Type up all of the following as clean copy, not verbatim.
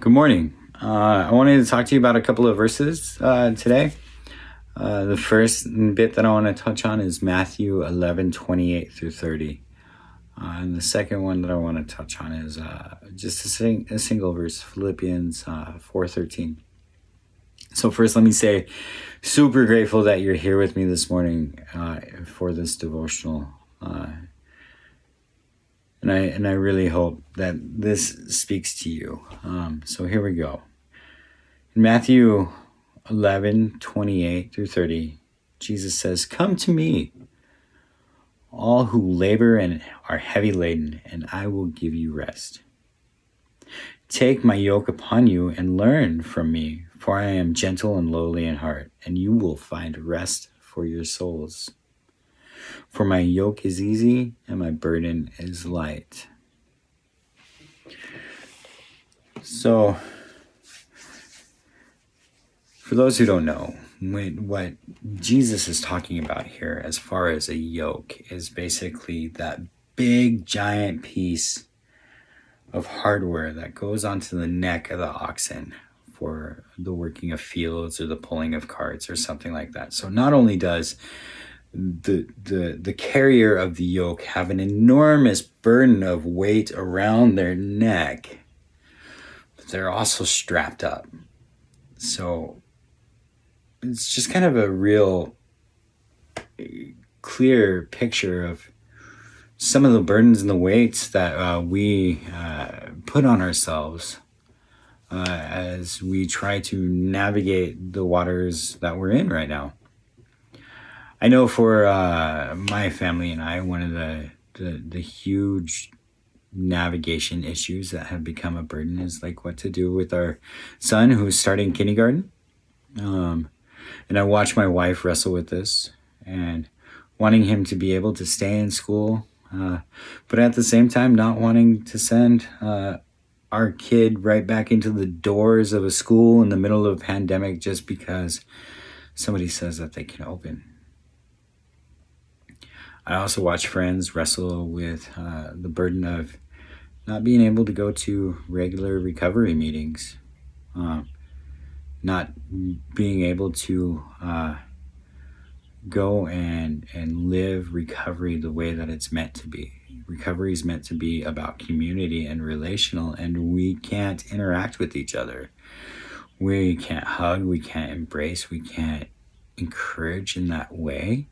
Good morning. I wanted to talk to you about a couple of verses today. The first bit that I want to touch on is Matthew 11:28 through 30. And the second one that I want to touch on is just a single verse, Philippians 4:13. So first, let me say, super grateful that you're here with me this morning for this devotional. And I really hope that this speaks to you. So here we go. In Matthew 11:28 through 30, Jesus says, "Come to me, all who labor and are heavy laden, and I will give you rest. Take my yoke upon you and learn from me, for I am gentle and lowly in heart, and you will find rest for your souls. For my yoke is easy and my burden is light." So, for those who don't know, what Jesus is talking about here as far as a yoke is basically that big giant piece of hardware that goes onto the neck of the oxen for the working of fields or the pulling of carts or something like that. So not only does the carrier of the yoke have an enormous burden of weight around their neck, but they're also strapped up. So it's just kind of a real clear picture of some of the burdens and the weights that we put on ourselves as we try to navigate the waters that we're in right now. I know for my family and I, one of the huge navigation issues that have become a burden is like what to do with our son who's starting kindergarten. And I watch my wife wrestle with this and wanting him to be able to stay in school, but at the same time not wanting to send our kid right back into the doors of a school in the middle of a pandemic just because somebody says that they can open. I also watch friends wrestle with the burden of not being able to go to regular recovery meetings, not being able to go and live recovery the way that it's meant to be. Recovery is meant to be about community and relational, and we can't interact with each other. We can't hug, we can't embrace, we can't encourage in that way.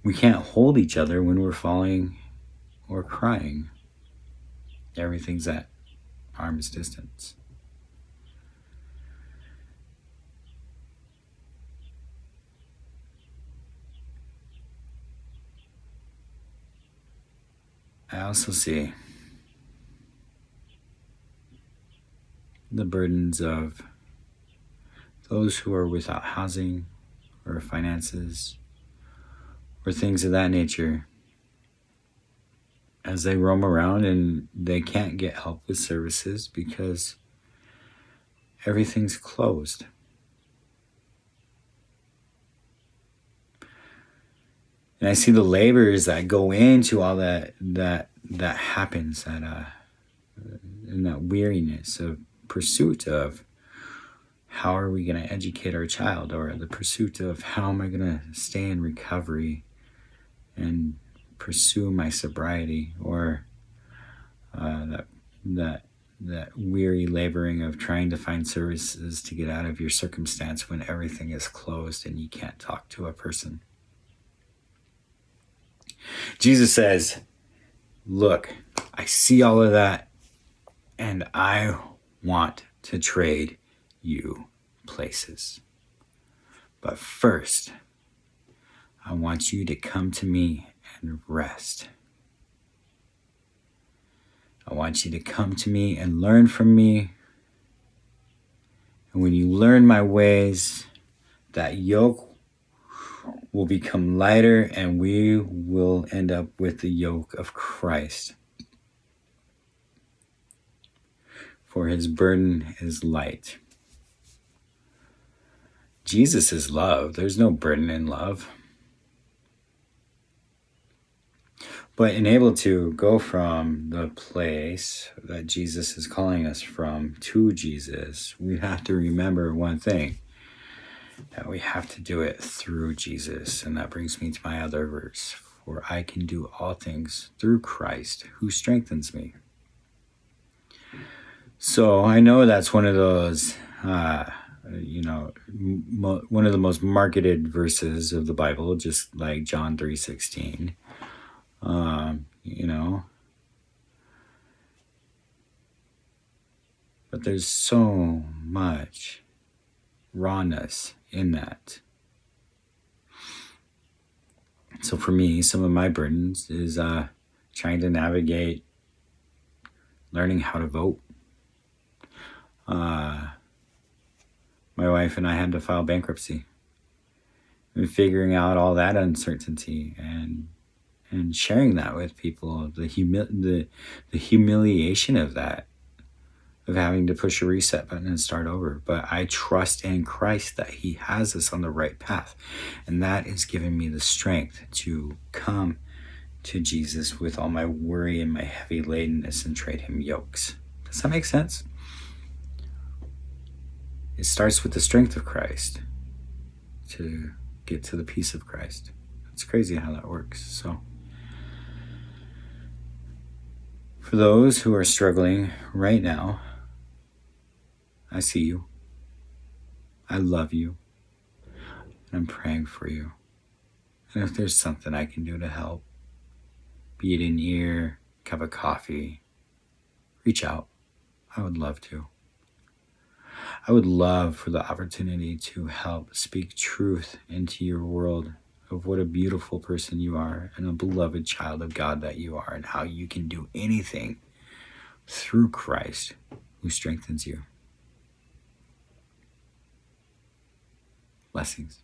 We can't hold each other when we're falling or crying. Everything's at arm's distance. I also see the burdens of those who are without housing or finances or things of that nature as they roam around and they can't get help with services because everything's closed. And I see the labors that go into all that happens, and that weariness of pursuit of how are we going to educate our child, or the pursuit of how am I going to stay in recovery and pursue my sobriety, or that weary laboring of trying to find services to get out of your circumstance when everything is closed and you can't talk to a person. Jesus says, look, I see all of that, and I want to trade you places. But first, I want you to come to me and rest. I want you to come to me and learn from me. And when you learn my ways, that yoke will become lighter, and we will end up with the yoke of Christ. For his burden is light. Jesus is love. There's no burden in love. But enabled to go from the place that Jesus is calling us from to Jesus, we have to remember one thing, that we have to do it through Jesus. And that brings me to my other verse. For I can do all things through Christ who strengthens me. So I know that's one of those, one of the most marketed verses of the Bible, just like John 3:16. But there's so much rawness in that. So for me, some of my burdens is trying to navigate learning how to vote. My wife and I had to file bankruptcy, and figuring out all that uncertainty and sharing that with people, the humiliation of that, of having to push a reset button and start over. But I trust in Christ that he has us on the right path. And that is giving me the strength to come to Jesus with all my worry and my heavy ladenness and trade him yokes. Does that make sense? It starts with the strength of Christ to get to the peace of Christ. It's crazy how that works. So for those who are struggling right now, I see you. I love you. And I'm praying for you. And if there's something I can do to help, be it an ear, cup of coffee, reach out. I would love to. I would love for the opportunity to help speak truth into your world of what a beautiful person you are and a beloved child of God that you are, and how you can do anything through Christ who strengthens you. Blessings.